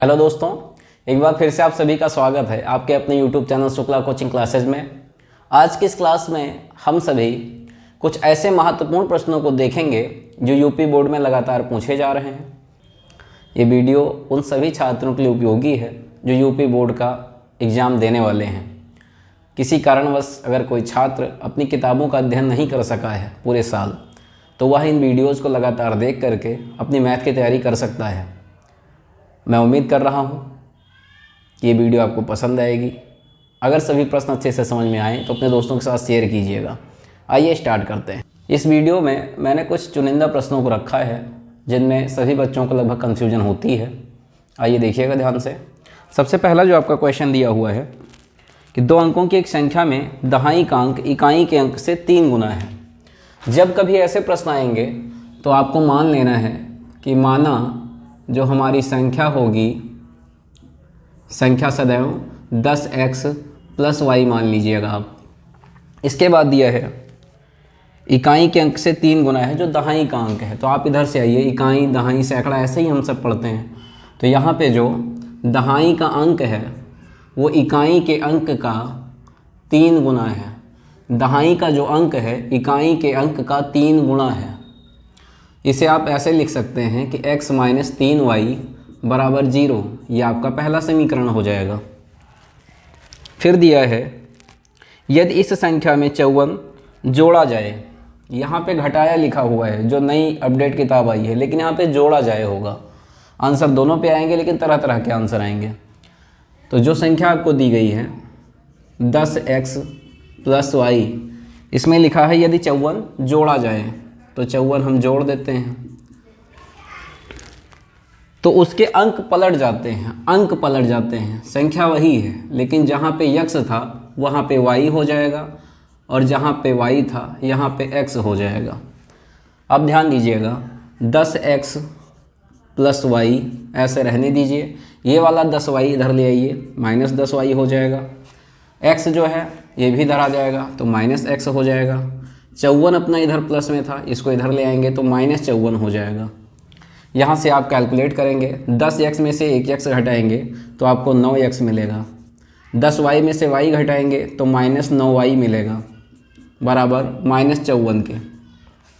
Hello दोस्तों, एक बार फिर से आप सभी का स्वागत है आपके अपने YouTube channel Shukla coaching classes में। आज की इस क्लास में हम सभी कुछ ऐसे महत्वपूर्ण प्रश्नों को देखेंगे जो यूपी बोर्ड में लगातार पूछे जा रहे हैं। ये वीडियो उन सभी छात्रों के लिए उपयोगी है जो यूपी बोर्ड का एग्ज़ाम देने वाले हैं। किसी कारणवश अगर कोई छात्र अपनी किताबों का अध्ययन नहीं कर सका है पूरे साल, तो वह इन वीडियोज़ को लगातार देख करके अपनी मैथ की तैयारी कर सकता है। मैं उम्मीद कर रहा हूँ कि ये वीडियो आपको पसंद आएगी। अगर सभी प्रश्न अच्छे से समझ में आए तो अपने दोस्तों के साथ शेयर कीजिएगा। आइए स्टार्ट करते हैं। इस वीडियो में मैंने कुछ चुनिंदा प्रश्नों को रखा है जिनमें सभी बच्चों को लगभग कन्फ्यूजन होती है। आइए देखिएगा ध्यान से। सबसे पहला जो आपका क्वेश्चन दिया हुआ है कि 2 अंकों की एक संख्या में दहाई का अंक इकाई के अंक से 3 गुना है। जब कभी ऐसे प्रश्न आएंगे तो आपको मान लेना है कि माना जो हमारी संख्या होगी, संख्या सदैव 10x + y मान लीजिएगा आप। इसके बाद दिया है इकाई के अंक से 3 गुना है जो दहाई का अंक है। तो आप इधर से आइए, इकाई दहाई सैकड़ा ऐसे ही हम सब पढ़ते हैं। तो यहाँ पे जो दहाई का अंक है वो इकाई के अंक का 3 गुना है। दहाई का जो अंक है इकाई के अंक का 3 गुना है। इसे आप ऐसे लिख सकते हैं कि x - 3y = 0। ये आपका पहला समीकरण हो जाएगा। फिर दिया है यदि इस संख्या में 54 जोड़ा जाए। यहाँ पे घटाया लिखा हुआ है, जो नई अपडेट किताब आई है, लेकिन यहाँ पे जोड़ा जाए होगा। आंसर दोनों पे आएंगे लेकिन तरह तरह के आंसर आएंगे। तो जो संख्या आपको दी गई है 10x + y, इसमें लिखा है यदि 54 जोड़ा जाए, तो 54 हम जोड़ देते हैं तो उसके अंक पलट जाते हैं। अंक पलट जाते हैं, संख्या वही है लेकिन जहाँ पे x था वहाँ पे y हो जाएगा और जहाँ पे y था यहाँ पे x हो जाएगा। अब ध्यान दीजिएगा, 10x + y ऐसे रहने दीजिए। ये वाला 10y इधर ले आइए, -10y हो जाएगा। x जो है ये भी इधर आ जाएगा तो -x हो जाएगा। 54 अपना इधर प्लस में था, इसको इधर ले आएंगे तो -54 हो जाएगा। यहाँ से आप कैलकुलेट करेंगे, 10x में से 1x घटाएंगे तो आपको 9x मिलेगा। 10y में से y घटाएंगे तो -9y मिलेगा बराबर -54 के।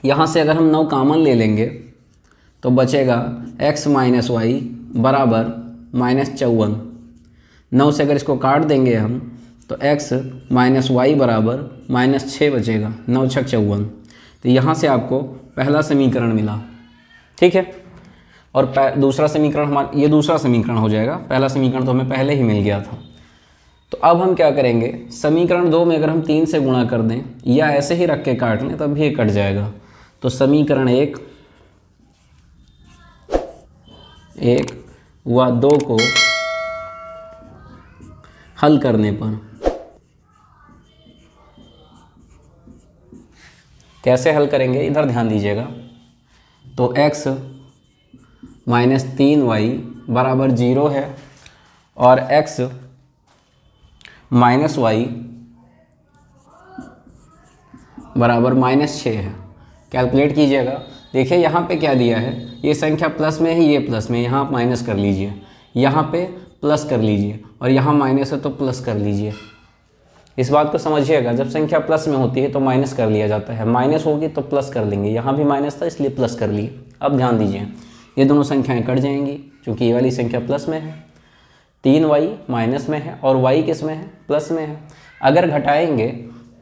यहाँ से अगर हम 9 कॉमन ले लेंगे तो बचेगा x - y बराबर -54। 9 से अगर इसको काट देंगे हम तो x - y बराबर -6 बचेगा। 9 × 6 = 54। तो यहाँ से आपको पहला समीकरण मिला, ठीक है। और दूसरा समीकरण ये दूसरा समीकरण हो जाएगा। पहला समीकरण तो हमें पहले ही मिल गया था। तो अब हम क्या करेंगे, समीकरण 2 में अगर हम 3 से गुणा कर दें या ऐसे ही रख के काट लें तब भी ये कट जाएगा। तो समीकरण 1 व 2 को हल करने पर कैसे हल करेंगे, इधर ध्यान दीजिएगा। तो x - 3y = 0 है और x - y = -6 है। कैलकुलेट कीजिएगा। देखिए यहाँ पे क्या दिया है, ये संख्या प्लस में है, ये प्लस में, यहाँ आप माइनस कर लीजिए, यहाँ पे प्लस कर लीजिए और यहाँ माइनस है तो प्लस कर लीजिए। इस बात को समझिएगा, जब संख्या प्लस में होती है तो माइनस कर लिया जाता है, माइनस होगी तो प्लस कर लेंगे। यहाँ भी माइनस था इसलिए प्लस कर लिए। अब ध्यान दीजिए, ये दोनों संख्याएं कट जाएंगी क्योंकि ये वाली संख्या प्लस में है, 3y माइनस में है और y किस में है, प्लस में है। अगर घटाएंगे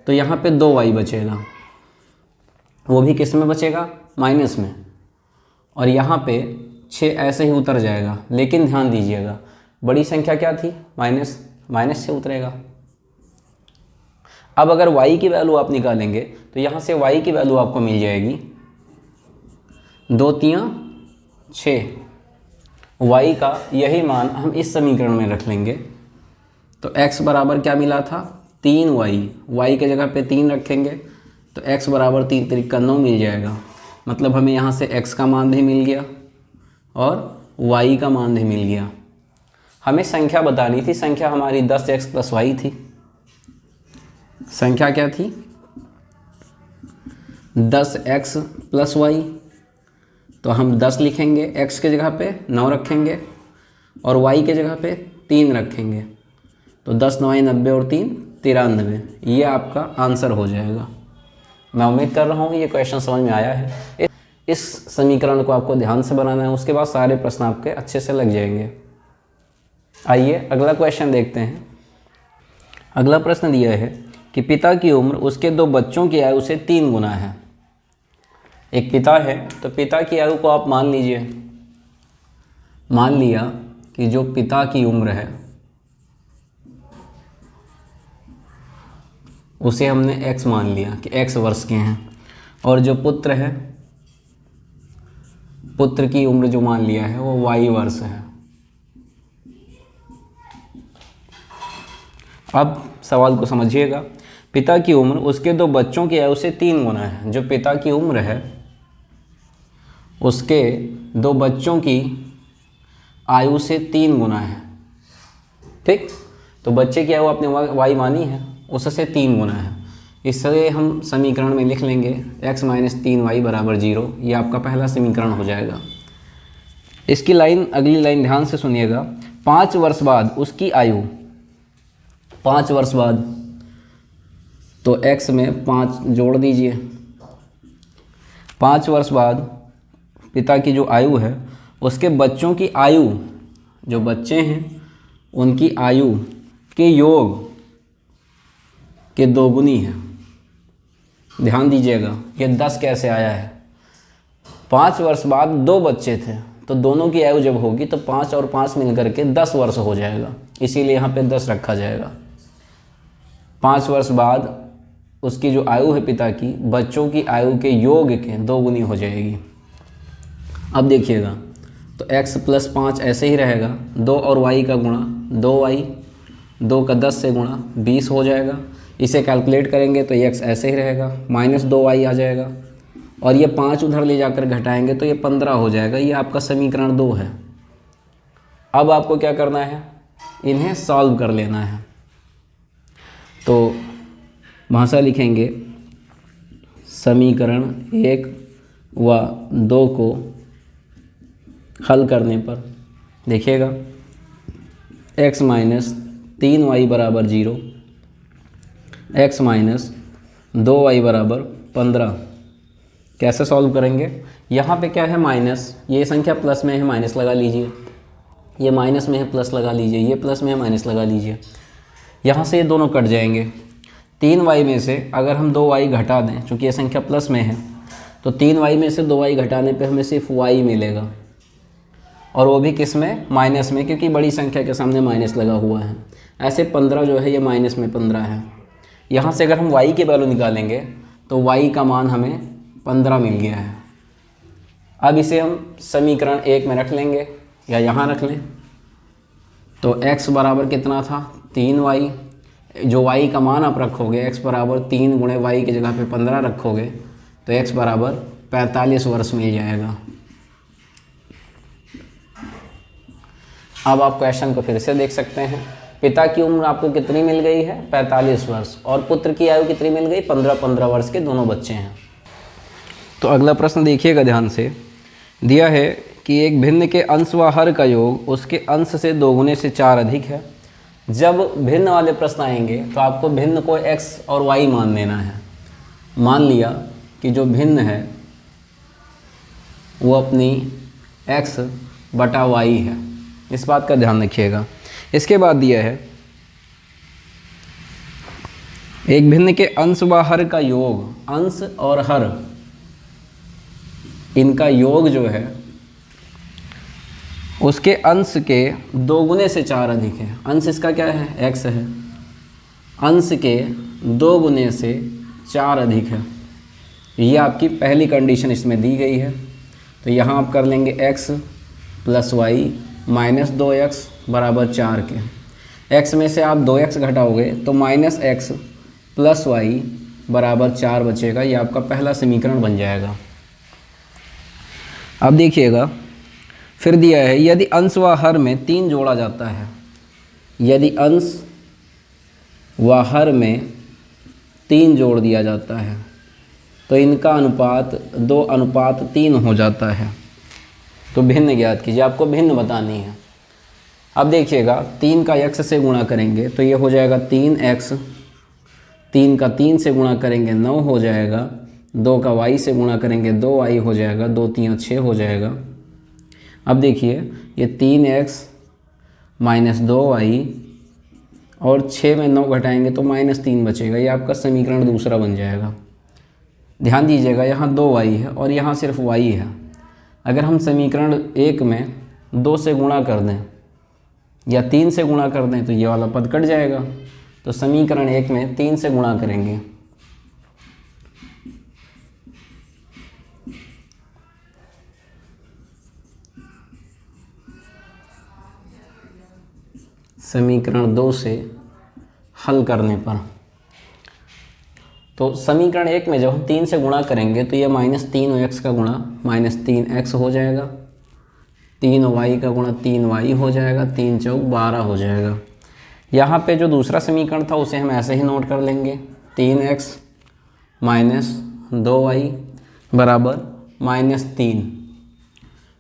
तो यहाँ पे 2y बचेगा, वो भी किस में बचेगा, माइनस में। और यहाँ पे 6 ऐसे ही उतर जाएगा। लेकिन ध्यान दीजिएगा, बड़ी संख्या क्या थी, माइनस से उतरेगा। अब अगर y की वैल्यू आप निकालेंगे तो यहाँ से y की वैल्यू आपको मिल जाएगी 2 × 3 = 6। y का यही मान हम इस समीकरण में रख लेंगे। तो x बराबर क्या मिला था, 3y। y के जगह पे 3 रखेंगे तो x बराबर 3 × 3 = 9 मिल जाएगा। मतलब हमें यहाँ से x का मान भी मिल गया और y का मान भी मिल गया। हमें संख्या बतानी थी, संख्या हमारी 10x + y थी। संख्या क्या थी, 10x + y। तो हम 10 लिखेंगे, x के जगह पे 9 रखेंगे और y के जगह पे 3 रखेंगे तो 10 9 90 और 3 93, ये आपका आंसर हो जाएगा। मैं उम्मीद कर रहा हूँ ये क्वेश्चन समझ में आया है। इस समीकरण को आपको ध्यान से बनाना है, उसके बाद सारे प्रश्न आपके अच्छे से लग जाएंगे। आइए अगला क्वेश्चन देखते हैं। अगला प्रश्न दिया है कि पिता की उम्र उसके 2 बच्चों की आयु से 3 गुना है। एक पिता है तो पिता की आयु को आप मान लीजिए, मान लिया कि जो पिता की उम्र है उसे हमने x मान लिया कि x वर्ष के हैं, और जो पुत्र है, पुत्र की उम्र जो मान लिया है वो y वर्ष है। अब सवाल को समझिएगा। पिता की उम्र उसके 2 बच्चों की आयु से 3 गुना है। जो पिता की उम्र है उसके 2 बच्चों की आयु से 3 गुना है। ठीक, तो बच्चे की आयु आपने y मानी है, उससे 3 गुना है। इससे हम समीकरण में लिख लेंगे x - 3y = 0। ये आपका पहला समीकरण हो जाएगा। इसकी लाइन, अगली लाइन ध्यान से सुनिएगा। 5 वर्ष बाद उसकी आयु, 5 वर्ष बाद, तो x में 5 जोड़ दीजिए। 5 वर्ष बाद पिता की जो आयु है उसके बच्चों की आयु, जो बच्चे हैं उनकी आयु के योग के 2 गुनी है। ध्यान दीजिएगा, ये 10 कैसे आया है। 5 वर्ष बाद 2 बच्चे थे तो दोनों की आयु जब होगी तो 5 और 5 मिलकर के 10 वर्ष हो जाएगा, इसीलिए यहाँ पे 10 रखा जाएगा। 5 वर्ष बाद उसकी जो आयु है पिता की, बच्चों की आयु के योग के 2 गुनी हो जाएगी। अब देखिएगा, तो x + 5 ऐसे ही रहेगा, 2 और y का गुणा 2y, 2 का 10 से गुणा 20 हो जाएगा। इसे कैलकुलेट करेंगे तो x ऐसे ही रहेगा, -2y आ जाएगा, और ये 5 उधर ले जाकर घटाएंगे तो ये 15 हो जाएगा। ये आपका समीकरण 2 है। अब आपको क्या करना है, इन्हें सॉल्व कर लेना है। तो भाषा लिखेंगे, समीकरण 1 व 2 को हल करने पर देखिएगा x - 3y = 0, x - 2y = 15। कैसे सॉल्व करेंगे, यहाँ पे क्या है माइनस, ये संख्या प्लस में है माइनस लगा लीजिए, ये माइनस में है प्लस लगा लीजिए, ये प्लस में है माइनस लगा लीजिए। यहाँ से ये दोनों कट जाएंगे। 3y में से अगर हम 2y घटा दें, चूँकि ये संख्या प्लस में है, तो 3y में से 2y घटाने पे हमें सिर्फ y मिलेगा, और वो भी किस में, माइनस में, क्योंकि बड़ी संख्या के सामने माइनस लगा हुआ है। ऐसे 15 जो है ये माइनस में 15 है। यहाँ से अगर हम y की वैल्यू निकालेंगे तो y का मान हमें 15 मिल गया है। अब इसे हम समीकरण 1 में रख लेंगे या यहाँ रख लें, तो x बराबर कितना था, 3y। जो y का मान आप रखोगे, x बराबर 3 गुणे y की जगह पे 15 रखोगे तो x बराबर 45 वर्ष मिल जाएगा। अब आप क्वेश्चन को फिर से देख सकते हैं। पिता की उम्र आपको कितनी मिल गई है, 45 वर्ष, और पुत्र की आयु कितनी मिल गई, 15-15 वर्ष के दोनों बच्चे हैं। तो अगला प्रश्न देखिएगा ध्यान से। दिया है कि एक भिन्न के अंश व हर का योग उसके अंश से 2 गुने से 4 अधिक है। जब भिन्न वाले प्रश्न आएंगे तो आपको भिन्न को x और y मान लेना है। मान लिया कि जो भिन्न है वो अपनी x बटा y है, इस बात का ध्यान रखिएगा। इसके बाद दिया है एक भिन्न के अंश व हर का योग, अंश और हर इनका योग जो है उसके अंश के 2 गुने से 4 अधिक है। अंश इसका क्या है, x है, अंश के 2 गुने से 4 अधिक है। ये आपकी पहली कंडीशन इसमें दी गई है। तो यहाँ आप कर लेंगे x + y - 2x = 4 के। x में से आप 2x घटाओगे तो -x + y = 4 बचेगा। ये आपका पहला समीकरण बन जाएगा। अब देखिएगा, फिर दिया है यदि अंश व हर में 3 जोड़ा जाता है, यदि अंश व हर में 3 जोड़ दिया जाता है तो इनका अनुपात 2:3 हो जाता है। तो भिन्न ज्ञात कीजिए, आपको भिन्न बतानी है। अब देखिएगा 3 का x से गुणा करेंगे तो ये हो जाएगा 3x, 3 का 3 से गुणा करेंगे 9 हो जाएगा, 2 का y से गुणा करेंगे 2y हो जाएगा, 2 3 6 हो जाएगा। अब देखिए ये 3x माइनस 2y और 6 में 9 घटाएंगे तो -3 बचेगा। ये आपका समीकरण दूसरा बन जाएगा। ध्यान दीजिएगा यहाँ 2y है और यहाँ सिर्फ y है। अगर हम समीकरण 1 में 2 से गुणा कर दें या 3 से गुणा कर दें तो ये वाला पद कट जाएगा। तो समीकरण 1 में 3 से गुणा करेंगे, समीकरण 2 से हल करने पर, तो समीकरण 1 में जब हम 3 से गुणा करेंगे तो ये -3x का गुणा -3x हो जाएगा, 3y का गुणा 3y हो जाएगा, 3 चौक 12 हो जाएगा। यहाँ पे जो दूसरा समीकरण था उसे हम ऐसे ही नोट कर लेंगे, 3x माइनस 2y बराबर -3।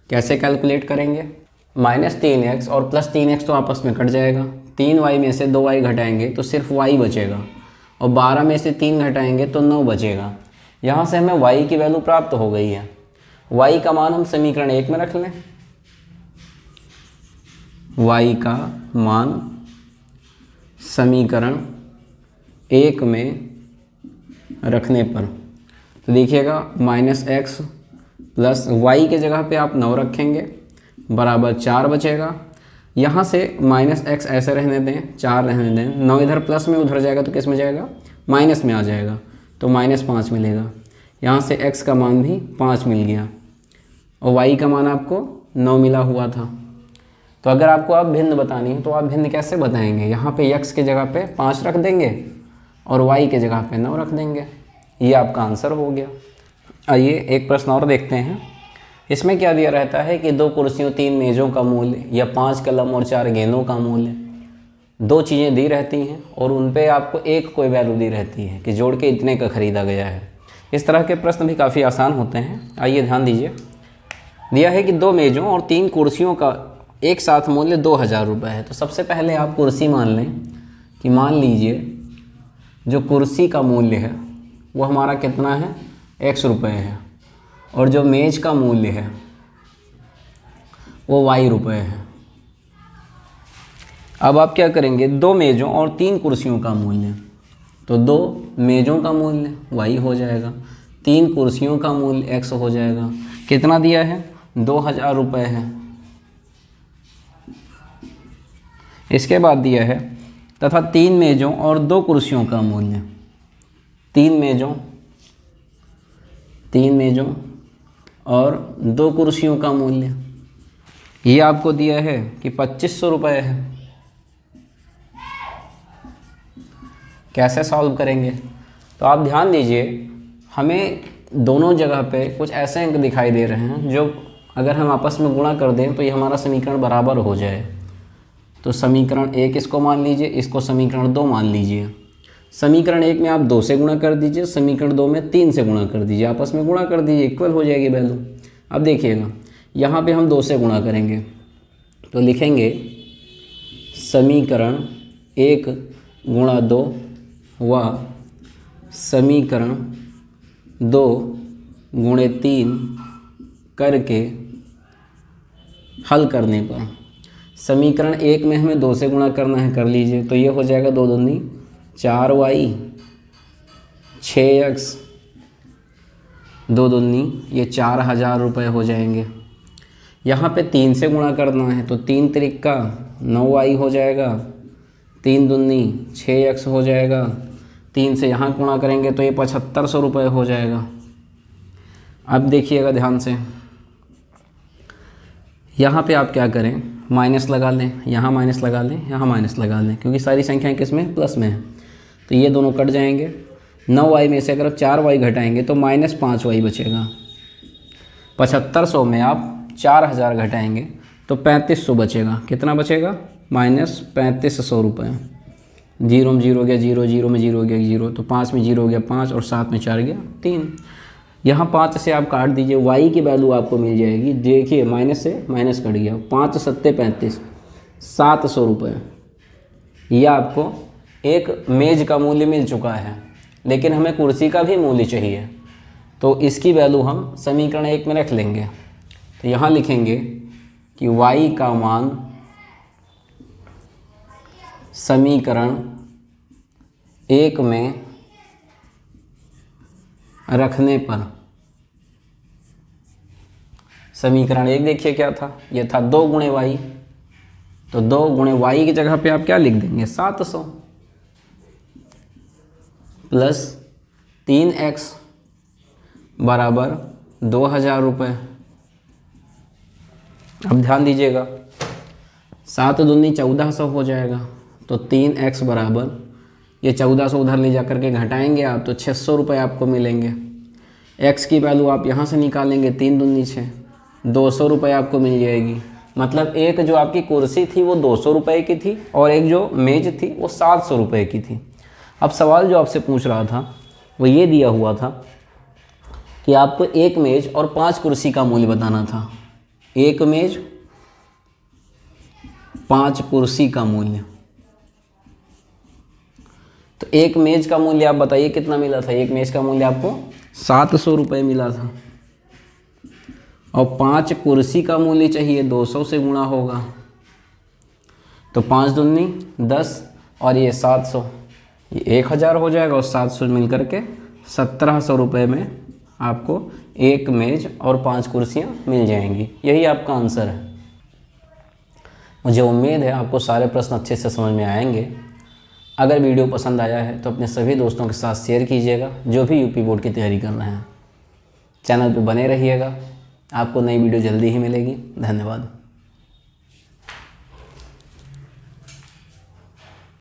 कैसे कैलकुलेट करेंगे? -3x और +3x तो आपस में कट जाएगा, 3y में से 2y घटाएंगे तो सिर्फ y बचेगा और 12 में से 3 घटाएंगे तो 9 बचेगा। यहाँ से हमें y की वैल्यू प्राप्त हो गई है। y का मान हम समीकरण 1 में रख लें, y का मान समीकरण 1 में रखने पर तो देखिएगा -x प्लस y के जगह पे आप 9 रखेंगे बराबर 4 बचेगा। यहाँ से -x ऐसे रहने दें, 4 रहने दें, 9 इधर प्लस में उधर जाएगा तो किस में जाएगा? माइनस में आ जाएगा तो -5 मिलेगा। यहाँ से x का मान भी 5 मिल गया और y का मान आपको 9 मिला हुआ था। तो अगर आपको अब भिन्न बतानी है तो आप भिन्न कैसे बताएंगे? यहाँ पे x के जगह पे 5 रख देंगे और y के जगह पे 9 रख देंगे। ये आपका आंसर हो गया। आइए एक प्रश्न और देखते हैं। इसमें क्या दिया रहता है कि 2 कुर्सियों 3 मेज़ों का मूल्य या 5 कलम और 4 गेंदों का मूल्य, 2 चीज़ें दी रहती हैं और उन पे आपको एक कोई वैल्यू दी रहती है कि जोड़ के इतने का ख़रीदा गया है। इस तरह के प्रश्न भी काफ़ी आसान होते हैं। आइए ध्यान दीजिए। दिया है कि 2 मेज़ों और 3 कुर्सियों का एक साथ मूल्य 2000 रुपये है। तो सबसे पहले आप कुर्सी मान लें कि मान लीजिए जो कुर्सी का मूल्य है वो हमारा कितना है? x रुपये है और जो मेज़ का मूल्य है वो y रुपये है। अब आप क्या करेंगे? 2 मेज़ों और 3 कुर्सियों का मूल्य, तो 2 मेज़ों का मूल्य y हो जाएगा, 3 कुर्सियों का मूल्य x हो जाएगा। कितना दिया है? 2000 रुपये है। इसके बाद दिया है तथा 3 मेज़ों और 2 कुर्सियों का मूल्य, 3 मेज़ों और 2 कुर्सियों का मूल्य ये आपको दिया है कि 2500 रुपये है। कैसे सॉल्व करेंगे? तो आप ध्यान दीजिए, हमें दोनों जगह पे कुछ ऐसे अंक दिखाई दे रहे हैं जो अगर हम आपस में गुणा कर दें तो ये हमारा समीकरण बराबर हो जाए। तो समीकरण 1 इसको मान लीजिए, इसको समीकरण 2 मान लीजिए। समीकरण 1 में आप 2 से गुणा कर दीजिए, समीकरण 2 में 3 से गुणा कर दीजिए, आपस में गुणा कर दीजिए, इक्वल हो जाएगी वैल्यू। अब देखिएगा यहाँ पे हम 2 से गुणा करेंगे तो लिखेंगे समीकरण 1 गुणा 2 व समीकरण 2 गुणे 3 करके हल करने पर समीकरण 1 में हमें 2 से गुणा करना है, कर लीजिए। तो ये हो जाएगा 2 दूनी 4y, 6x, 2 दूनी ये 4000 रुपये हो जाएंगे। यहाँ पे 3 से गुणा करना है तो 3 त्रिका 9y हो जाएगा, 3 दूनी 6x हो जाएगा, 3 से यहाँ गुणा करेंगे तो ये 7500 रुपये हो जाएगा। अब देखिएगा ध्यान से, यहाँ पे आप क्या करें? माइनस लगा लें, यहाँ माइनस लगा लें, यहाँ माइनस लगा लें, क्योंकि सारी संख्याएं किस में? प्लस में है। तो ये दोनों कट जाएंगे। 9y में से अगर आप 4y घटाएंगे तो -5y बचेगा। 7500 में आप 4000 घटाएंगे तो 3500 बचेगा। कितना बचेगा? -3500 रुपये। 0 में 0 हो गया 0, 0 में 0 हो गया 0, तो 5 में 0 हो गया 5 और 7 में 4 गया 3। यहाँ 5 से आप काट दीजिए, y की वैल्यू आपको मिल जाएगी। देखिए माइनस से माइनस कट गया, 5 सत्ते 35, 700 रुपये। यह आपको एक मेज़ का मूल्य मिल चुका है, लेकिन हमें कुर्सी का भी मूल्य चाहिए, तो इसकी वैल्यू हम समीकरण 1 में रख लेंगे। तो यहाँ लिखेंगे कि y का मान समीकरण 1 में रखने पर, समीकरण 1 देखिए क्या था, यह था 2 गुणे y, तो 2 गुणे y की जगह पे आप क्या लिख देंगे 700 प्लस 3x बराबर 2000 रुपये। अब ध्यान दीजिएगा, 7 दूनी 1400 हो जाएगा, तो 3x बराबर, ये 1400 उधर ले जा करके घटाएंगे आप तो 600 रुपये आपको मिलेंगे। x की वैल्यू आप यहाँ से निकालेंगे, 3 दूनी 6, 200 रुपये आपको मिल जाएगी। मतलब एक जो आपकी कुर्सी थी वो 200 रुपये की थी और एक जो मेज थी वो 700 रुपये की थी। अब सवाल जो आपसे पूछ रहा था वो ये दिया हुआ था कि आपको एक मेज और 5 कुर्सी का मूल्य बताना था। एक मेज 5 कुर्सी का मूल्य, तो एक मेज का मूल्य आप बताइए कितना मिला था। एक मेज का मूल्य आपको 700 रुपये मिला था और 5 कुर्सी का मूल्य चाहिए, 200 से गुणा होगा, तो 5 दूनी 10 और ये 700, ये 1000 हो जाएगा और 700 मिल करके 1700 रुपये में आपको एक मेज और 5 कुर्सियाँ मिल जाएंगी। यही आपका आंसर है। मुझे उम्मीद है आपको सारे प्रश्न अच्छे से समझ में आएंगे। अगर वीडियो पसंद आया है तो अपने सभी दोस्तों के साथ शेयर कीजिएगा जो भी यूपी बोर्ड की तैयारी कर रहे हैं। चैनल पर बने रहिएगा, आपको नई वीडियो जल्दी ही मिलेगी। धन्यवाद।